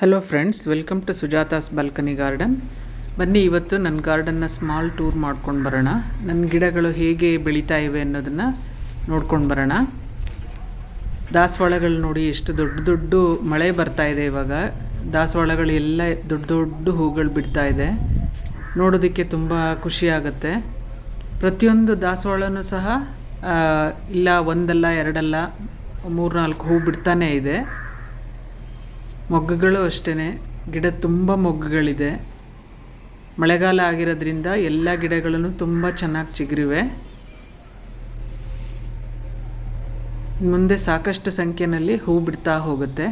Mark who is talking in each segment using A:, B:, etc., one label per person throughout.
A: Hello friends, welcome to Sujata's balcony garden. ಬನ್ನಿ ಇವತ್ತು ನನ್ನ ಗಾರ್ಡನ್ನ ಸ್ಮಾಲ್ ಟೂರ್ ಮಾಡ್ಕೊಂಡು ಬರೋಣ. ನನ್ನ ಗಿಡಗಳು ಹೇಗೆ ಬೆಳೀತಾ ಇವೆ ಅನ್ನೋದನ್ನು ನೋಡ್ಕೊಂಡು ಬರೋಣ. ದಾಸವಾಳಗಳು ನೋಡಿ ಎಷ್ಟು ದೊಡ್ಡ ದೊಡ್ಡ ಮಳೆ ಬರ್ತಾ ಇದೆ. ಇವಾಗ ದಾಸವಾಳಗಳು ಎಲ್ಲ ದೊಡ್ಡ ದೊಡ್ಡ ಹೂಗಳು ಬಿಡ್ತಾ ಇದೆ. ನೋಡೋದಕ್ಕೆ ತುಂಬ ಖುಷಿಯಾಗುತ್ತೆ. ಪ್ರತಿಯೊಂದು ದಾಸವಾಳನೂ ಸಹ ಇಲ್ಲ ಒಂದಲ್ಲ ಎರಡಲ್ಲ 3-4 ಹೂ ಬಿಡ್ತಾನೇ ಇದೆ. ಮೊಗ್ಗುಗಳು ಅಷ್ಟೇ, ಗಿಡ ತುಂಬ ಮೊಗ್ಗುಗಳಿದೆ. ಮಳೆಗಾಲ ಆಗಿರೋದ್ರಿಂದ ಎಲ್ಲ ಗಿಡಗಳನ್ನು ತುಂಬ ಚೆನ್ನಾಗಿ ಚಿಗುರಿವೆ. ಮುಂದೆ ಸಾಕಷ್ಟು ಸಂಖ್ಯೆಯಲ್ಲಿ ಹೂ ಬಿಡ್ತಾ ಹೋಗುತ್ತೆ.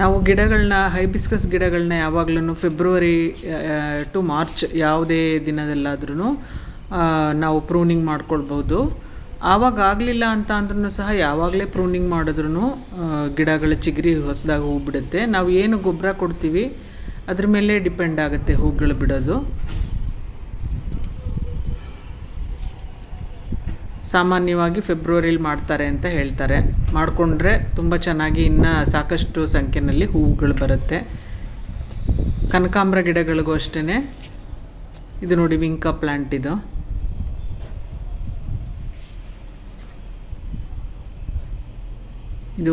A: ನಾವು ಗಿಡಗಳನ್ನ ಹೈಬಿಸ್ಕಸ್ ಗಿಡಗಳನ್ನ ಯಾವಾಗಲೂ ಫೆಬ್ರವರಿ ಟು ಮಾರ್ಚ್ ಯಾವುದೇ ದಿನದಲ್ಲಾದ್ರೂ ನಾವು ಪ್ರೂನಿಂಗ್ ಮಾಡ್ಕೊಳ್ಬೋದು. ಆವಾಗ ಆಗಲಿಲ್ಲ ಅಂತ ಅಂದ್ರೂ ಸಹ ಯಾವಾಗಲೇ ಪ್ರೂನಿಂಗ್ ಮಾಡಿದ್ರೂ ಗಿಡಗಳ ಚಿಗುರಿ ಹೊಸದಾಗಿ ಹೂ ಬಿಡುತ್ತೆ. ನಾವು ಏನು ಗೊಬ್ಬರ ಕೊಡ್ತೀವಿ ಅದ್ರ ಮೇಲೆ ಡಿಪೆಂಡ್ ಆಗುತ್ತೆ ಹೂಗಳು ಬಿಡೋದು. ಸಾಮಾನ್ಯವಾಗಿ ಫೆಬ್ರವರಿಲಿ ಮಾಡ್ತಾರೆ ಅಂತ ಹೇಳ್ತಾರೆ. ಮಾಡಿಕೊಂಡ್ರೆ ತುಂಬ ಚೆನ್ನಾಗಿ ಇನ್ನೂ ಸಾಕಷ್ಟು ಸಂಖ್ಯೆಯಲ್ಲಿ ಹೂವುಗಳು ಬರುತ್ತೆ. ಕನಕಾಂಬರ ಗಿಡಗಳಿಗೂ ಅಷ್ಟೇ. ಇದು ನೋಡಿ ವಿಂಕಾ ಪ್ಲ್ಯಾಂಟ್. ಇದು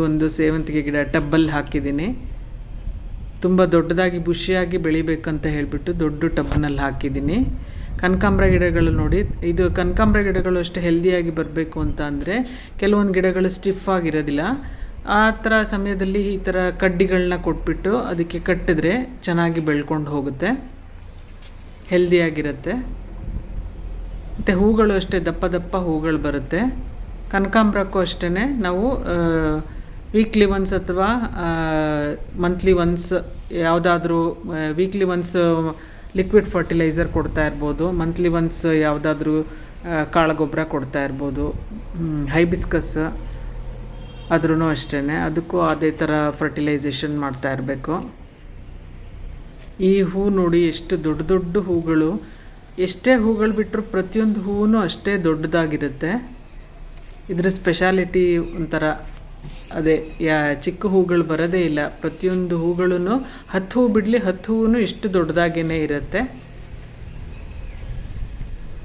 A: ಒಂದು ಸೇವಂತಿಗೆ ಗಿಡ ಟಬ್ಬಲ್ಲಿ ಹಾಕಿದ್ದೀನಿ. ತುಂಬ ದೊಡ್ಡದಾಗಿ ಬುಷಿಯಾಗಿ ಬೆಳಿಬೇಕಂತ ಹೇಳಿಬಿಟ್ಟು ದೊಡ್ಡ ಟಬ್ನಲ್ಲಿ ಹಾಕಿದ್ದೀನಿ. ಕನಕಾಂಬರ ಗಿಡಗಳು ನೋಡಿ, ಇದು ಕನಕಾಂಬರ ಗಿಡಗಳು ಅಷ್ಟೇ ಹೆಲ್ದಿಯಾಗಿ ಬರಬೇಕು ಅಂತ ಅಂದರೆ ಕೆಲವೊಂದು ಗಿಡಗಳು ಸ್ಟಿಫ್ ಆಗಿರೋದಿಲ್ಲ. ಆ ಥರ ಸಮಯದಲ್ಲಿ ಈ ಥರ ಕಡ್ಡಿಗಳನ್ನ ಕೊಟ್ಬಿಟ್ಟು ಅದಕ್ಕೆ ಕಟ್ಟಿದ್ರೆ ಚೆನ್ನಾಗಿ ಬೆಳ್ಕೊಂಡು ಹೋಗುತ್ತೆ, ಹೆಲ್ದಿಯಾಗಿರುತ್ತೆ. ಮತ್ತು ಹೂಗಳು ಅಷ್ಟೇ ದಪ್ಪ ದಪ್ಪ ಹೂಗಳು ಬರುತ್ತೆ. ಕನಕಾಂಬರಕ್ಕೂ ಅಷ್ಟೇ ನಾವು ವೀಕ್ಲಿ ಒನ್ಸ್ ಅಥವಾ ಮಂತ್ಲಿ ಒನ್ಸ್ ಯಾವುದಾದ್ರೂ ವೀಕ್ಲಿ ಒನ್ಸ್ ಲಿಕ್ವಿಡ್ ಫರ್ಟಿಲೈಸರ್ ಕೊಡ್ತಾ ಇರ್ಬೋದು, ಮಂತ್ಲಿ ಒನ್ಸ್ ಯಾವುದಾದ್ರೂ ಕಾಳು ಗೊಬ್ಬರ ಕೊಡ್ತಾ ಇರ್ಬೋದು. ಹೈಬಿಸ್ಕಸ್ ಆದ್ರೂ ಅಷ್ಟೇ, ಅದಕ್ಕೂ ಅದೇ ಥರ ಫರ್ಟಿಲೈಸೇಷನ್ ಮಾಡ್ತಾ ಇರಬೇಕು. ಈ ಹೂ ನೋಡಿ ಎಷ್ಟು ದೊಡ್ಡ ದೊಡ್ಡ ಹೂಗಳು. ಎಷ್ಟೇ ಹೂಗಳು ಬಿಟ್ಟರು ಪ್ರತಿಯೊಂದು ಹೂವು ಅಷ್ಟೇ ದೊಡ್ಡದಾಗಿರುತ್ತೆ. ಇದರ ಸ್ಪೆಷಾಲಿಟಿ ಒಂಥರ ಅದೇ, ಚಿಕ್ಕ ಹೂಗಳು ಬರೋದೇ ಇಲ್ಲ. ಪ್ರತಿಯೊಂದು ಹೂಗಳೂ 10 ಹೂ ಬಿಡಲಿ 10 ಹೂವು ಇಷ್ಟು ದೊಡ್ಡದಾಗೇ ಇರುತ್ತೆ.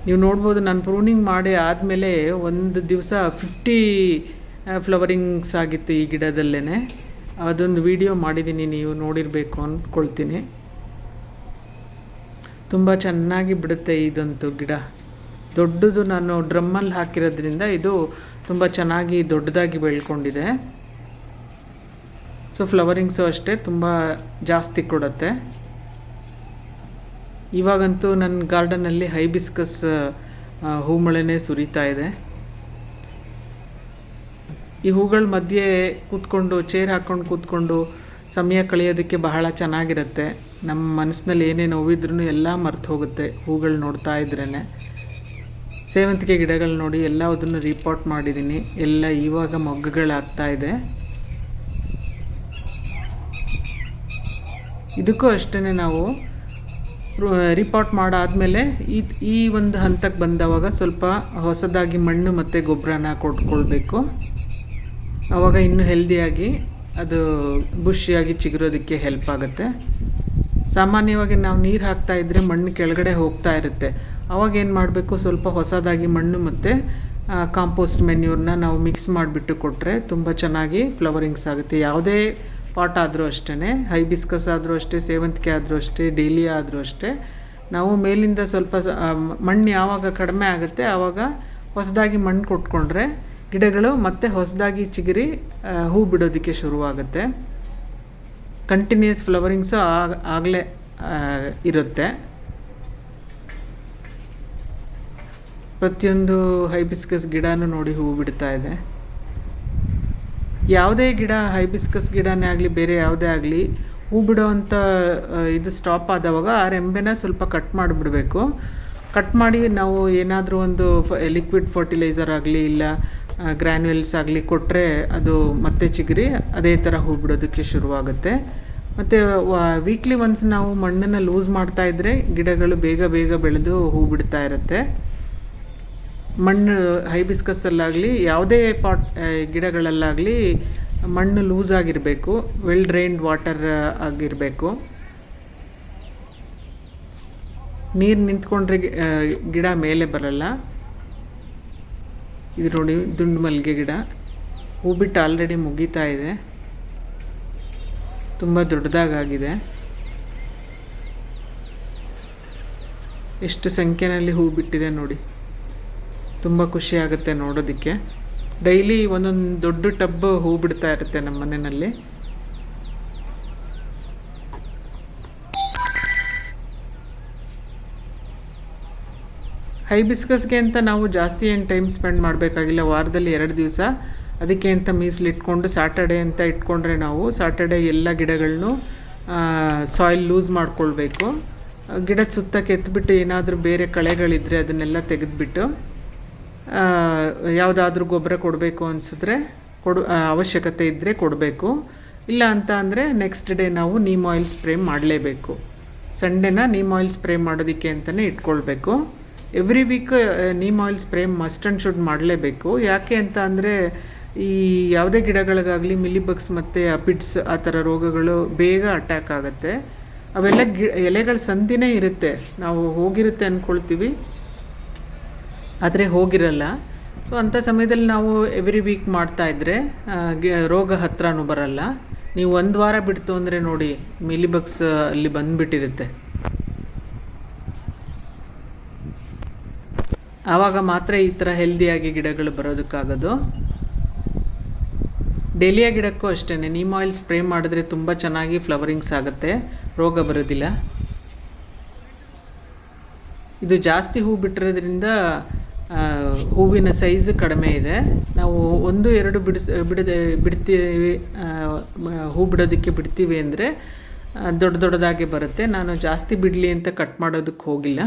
A: ನೀವು ನೋಡ್ಬೋದು, ನಾನು ಪ್ರೂನಿಂಗ್ ಮಾಡಿ ಆದಮೇಲೆ ಒಂದು ದಿವಸ 50 ಫ್ಲವರಿಂಗ್ಸ್ ಆಗಿತ್ತು ಈ ಗಿಡದಲ್ಲೇ. ಅದೊಂದು ವಿಡಿಯೋ ಮಾಡಿದ್ದೀನಿ, ನೀವು ನೋಡಿರಬೇಕು ಅಂದ್ಕೊಳ್ತೀನಿ. ತುಂಬ ಚೆನ್ನಾಗಿ ಬಿಡುತ್ತೆ ಇದಂತೂ ಗಿಡ. ದೊಡ್ಡದು ನಾನು ಡ್ರಮ್ಮಲ್ಲಿ ಹಾಕಿರೋದ್ರಿಂದ ಇದು ತುಂಬ ಚೆನ್ನಾಗಿ ದೊಡ್ಡದಾಗಿ ಬೆಳ್ಕೊಂಡಿದೆ. ಸೊ ಫ್ಲವರಿಂಗ್ಸು ಅಷ್ಟೇ ತುಂಬ ಜಾಸ್ತಿ ಕೊಡುತ್ತೆ. ಇವಾಗಂತೂ ನನ್ನ ಗಾರ್ಡನಲ್ಲಿ ಹೈಬಿಸ್ಕಸ್ ಹೂಮಳೆನೇ ಸುರಿತಾ ಇದೆ. ಈ ಹೂಗಳ ಮಧ್ಯೆ ಕೂತ್ಕೊಂಡು ಚೇರ್ ಹಾಕ್ಕೊಂಡು ಕೂತ್ಕೊಂಡು ಸಮಯ ಕಳೆಯೋದಕ್ಕೆ ಬಹಳ ಚೆನ್ನಾಗಿರುತ್ತೆ. ನಮ್ಮ ಮನಸ್ಸಿನಲ್ಲಿ ಏನೇ ನೋವಿದ್ರೂ ಎಲ್ಲ ಮರ್ತು ಹೋಗುತ್ತೆ ಹೂಗಳು ನೋಡ್ತಾ ಇದ್ರೇ. ಸೇವಂತಿಗೆ ಗಿಡಗಳು ನೋಡಿ ಎಲ್ಲದನ್ನು ರೀಪಾಟ್ ಮಾಡಿದ್ದೀನಿ. ಎಲ್ಲ ಇವಾಗ ಮೊಗ್ಗುಗಳಾಗ್ತಾ ಇದೆ. ಇದಕ್ಕೂ ಅಷ್ಟೇ, ನಾವು ರೀಪಾಟ್ ಮಾಡಾದಮೇಲೆ ಈ ಒಂದು ಹಂತಕ್ಕೆ ಬಂದವಾಗ ಸ್ವಲ್ಪ ಹೊಸದಾಗಿ ಮಣ್ಣು ಮತ್ತು ಗೊಬ್ಬರನ ಕೊಟ್ಕೊಳ್ಬೇಕು. ಆವಾಗ ಇನ್ನೂ ಹೆಲ್ದಿಯಾಗಿ ಅದು ಬುಷಿಯಾಗಿ ಚಿಗುರೋದಕ್ಕೆ ಹೆಲ್ಪ್ ಆಗುತ್ತೆ. ಸಾಮಾನ್ಯವಾಗಿ ನಾವು ನೀರು ಹಾಕ್ತಾಯಿದ್ರೆ ಮಣ್ಣು ಕೆಳಗಡೆ ಹೋಗ್ತಾ ಇರುತ್ತೆ. ಅವಾಗ ಏನು ಮಾಡಬೇಕು, ಸ್ವಲ್ಪ ಹೊಸದಾಗಿ ಮಣ್ಣು ಮತ್ತು ಕಾಂಪೋಸ್ಟ್ ಮೆನ್ಯೂರ್ನ ನಾವು ಮಿಕ್ಸ್ ಮಾಡಿಬಿಟ್ಟು ಕೊಟ್ಟರೆ ತುಂಬ ಚೆನ್ನಾಗಿ ಫ್ಲವರಿಂಗ್ಸ್ ಆಗುತ್ತೆ. ಯಾವುದೇ ಪಾಟ್ ಆದರೂ ಅಷ್ಟೇ, ಹೈಬಿಸ್ಕಸ್ ಆದರೂ ಅಷ್ಟೇ, ಸೇವಂತಿಗೆ ಆದರೂ ಅಷ್ಟೇ, ಡೇಲಿಯಾ ಆದರೂ ಅಷ್ಟೇ, ನಾವು ಮೇಲಿಂದ ಸ್ವಲ್ಪ ಮಣ್ಣು ಯಾವಾಗ ಕಡಿಮೆ ಆಗುತ್ತೆ ಆವಾಗ ಹೊಸದಾಗಿ ಮಣ್ಣು ಕೊಟ್ಕೊಂಡ್ರೆ ಗಿಡಗಳು ಮತ್ತೆ ಹೊಸದಾಗಿ ಚಿಗುರಿ ಹೂ ಬಿಡೋದಕ್ಕೆ ಶುರುವಾಗುತ್ತೆ. ಕಂಟಿನ್ಯೂಸ್ ಫ್ಲವರಿಂಗ್ಸು ಆಗಲೇ ಇರುತ್ತೆ. ಪ್ರತಿಯೊಂದು ಹೈಬಿಸ್ಕಸ್ ಗಿಡನೂ ನೋಡಿ ಹೂ ಬಿಡ್ತಾ ಇದೆ. ಯಾವುದೇ ಗಿಡ, ಹೈಬಿಸ್ಕಸ್ ಗಿಡನೇ ಆಗಲಿ ಬೇರೆ ಯಾವುದೇ ಆಗಲಿ, ಹೂ ಬಿಡೋವಂಥ ಇದು ಸ್ಟಾಪ್ ಆದವಾಗ ಆ ರೆಂಬೆನ ಸ್ವಲ್ಪ ಕಟ್ ಮಾಡಿಬಿಡಬೇಕು. ಕಟ್ ಮಾಡಿ ನಾವು ಏನಾದರೂ ಒಂದು ಲಿಕ್ವಿಡ್ ಫರ್ಟಿಲೈಸರ್ ಆಗಲಿ ಇಲ್ಲ ಗ್ರ್ಯಾನ್ಯುಯಲ್ಸ್ ಆಗಲಿ ಕೊಟ್ಟರೆ ಅದು ಮತ್ತೆ ಚಿಗುರಿ ಅದೇ ಥರ ಹೂ ಬಿಡೋದಕ್ಕೆ ಶುರುವಾಗುತ್ತೆ. ಮತ್ತು ವೀಕ್ಲಿ ಒನ್ಸ್ ನಾವು ಮಣ್ಣನ್ನು ಲೂಸ್ ಮಾಡ್ತಾ ಇದ್ದರೆ ಗಿಡಗಳು ಬೇಗ ಬೇಗ ಬೆಳೆದು ಹೂ ಬಿಡ್ತಾ ಇರುತ್ತೆ. ಮಣ್ಣು ಹೈಬಿಸ್ಕಸ್ಸಲ್ಲಾಗಲಿ ಯಾವುದೇ ಗಿಡಗಳಲ್ಲಾಗಲಿ ಮಣ್ಣು ಲೂಸ್ ಆಗಿರಬೇಕು, ವೆಲ್ ಡ್ರೈನ್ಡ್ ವಾಟರ್ ಆಗಿರಬೇಕು. ನೀರು ನಿಂತ್ಕೊಂಡ್ರೆ ಗಿಡ ಮೇಲೆ ಬರಲ್ಲ. ಇದು ನೋಡಿ ದುಂಡು ಮಲ್ಲಿಗೆ ಗಿಡ ಹೂ ಬಿಟ್ಟು ಆಲ್ರೆಡಿ ಮುಗೀತಾ ಇದೆ, ತುಂಬ ದೊಡ್ಡದಾಗಿದೆ. ಎಷ್ಟು ಸಂಖ್ಯೆಯಲ್ಲಿ ಹೂ ಬಿಟ್ಟಿದೆ ನೋಡಿ, ತುಂಬ ಖುಷಿ ಆಗುತ್ತೆ ನೋಡೋದಕ್ಕೆ. ಡೈಲಿ ಒಂದೊಂದು ದೊಡ್ಡ ಟಬ್ ಹೂ ಬಿಡ್ತಾ ಇರುತ್ತೆ ನಮ್ಮ ಮನೆಯಲ್ಲಿ. ಹೈಬಿಸ್ಕಸ್ಗೆ ಅಂತ ನಾವು ಜಾಸ್ತಿ ಏನು ಟೈಮ್ ಸ್ಪೆಂಡ್ ಮಾಡಬೇಕಾಗಿಲ್ಲ. ವಾರದಲ್ಲಿ 2 ದಿವಸ ಅದಕ್ಕೆ ಅಂತ ಮೀಸಲಿಟ್ಕೊಂಡು ಸ್ಯಾಟರ್ಡೇ ಅಂತ ಇಟ್ಕೊಂಡ್ರೆ ನಾವು ಸ್ಯಾಟರ್ಡೇ ಎಲ್ಲ ಗಿಡಗಳನ್ನೂ ಸಾಯಿಲ್ ಲೂಸ್ ಮಾಡ್ಕೊಳ್ಬೇಕು. ಗಿಡದ ಸುತ್ತ ಕೆತ್ತಿಬಿಟ್ಟು ಏನಾದರೂ ಬೇರೆ ಕಳೆಗಳಿದ್ದರೆ ಅದನ್ನೆಲ್ಲ ತೆಗೆದುಬಿಟ್ಟು ಯಾವುದಾದ್ರೂ ಗೊಬ್ಬರ ಕೊಡಬೇಕು ಅನಿಸಿದ್ರೆ ಅವಶ್ಯಕತೆ ಇದ್ದರೆ ಕೊಡಬೇಕು. ಇಲ್ಲ ಅಂತ ಅಂದರೆ ನೆಕ್ಸ್ಟ್ ಡೇ ನಾವು ನೀಮ್ ಆಯಿಲ್ ಸ್ಪ್ರೇ ಮಾಡಲೇಬೇಕು. ಸಂಡೇನ ನೀಮ್ ಆಯಿಲ್ ಸ್ಪ್ರೇ ಮಾಡೋದಕ್ಕೆ ಅಂತಲೇ ಇಟ್ಕೊಳ್ಬೇಕು. Every week neem oil spray must and should ಮಾಡಲೇಬೇಕು. ಯಾಕೆ ಅಂತ ಅಂದರೆ ಈ ಯಾವುದೇ ಗಿಡಗಳಿಗಾಗಲಿ ಮಿಲಿಬಗ್ಸ್ ಮತ್ತು ಅಪಿಡ್ಸ್ ಆ ಥರ ರೋಗಗಳು ಬೇಗ ಅಟ್ಯಾಕ್ ಆಗುತ್ತೆ. ಅವೆಲ್ಲ ಎಲೆಗಳ ಸಂದಿನೇ ಇರುತ್ತೆ, ನಾವು ಹೋಗಿರುತ್ತೆ ಅಂದ್ಕೊಳ್ತೀವಿ ಆದರೆ ಹೋಗಿರಲ್ಲ. ಸೊ ಅಂಥ ಸಮಯದಲ್ಲಿ ನಾವು ಎವ್ರಿ ವೀಕ್ ಮಾಡ್ತಾಯಿದ್ರೆ ರೋಗ ಹತ್ರನೂ ಬರಲ್ಲ. ನೀವು 1 ವಾರ ಬಿಡ್ತು ಅಂದರೆ ನೋಡಿ ಮಿಲಿಬಗ್ಸ್ ಅಲ್ಲಿ ಬಂದುಬಿಟ್ಟಿರುತ್ತೆ. ಆವಾಗ ಮಾತ್ರ ಈ ಥರ ಹೆಲ್ದಿಯಾಗಿ ಗಿಡಗಳು ಬರೋದಕ್ಕಾಗೋದು. ಡೇಲಿಯಾ ಗಿಡಕ್ಕೂ ಅಷ್ಟೇ ನೀಮ್ ಆಯಿಲ್ ಸ್ಪ್ರೇ ಮಾಡಿದ್ರೆ ತುಂಬ ಚೆನ್ನಾಗಿ ಫ್ಲವರಿಂಗ್ಸ್ ಆಗುತ್ತೆ, ರೋಗ ಬರೋದಿಲ್ಲ. ಇದು ಜಾಸ್ತಿ ಹೂ ಬಿಟ್ಟಿರೋದ್ರಿಂದ ಹೂವಿನ ಸೈಜ್ ಕಡಿಮೆ ಇದೆ. ನಾವು 1-2 ಬಿಡ್ತೀವಿ ಹೂ ಬಿಡೋದಕ್ಕೆ ಬಿಡ್ತೀವಿ ಅಂದರೆ ದೊಡ್ಡದಾಗಿ ಬರುತ್ತೆ. ನಾನು ಜಾಸ್ತಿ ಬಿಡಲಿ ಅಂತ ಕಟ್ ಮಾಡೋದಕ್ಕೆ ಹೋಗಿಲ್ಲ.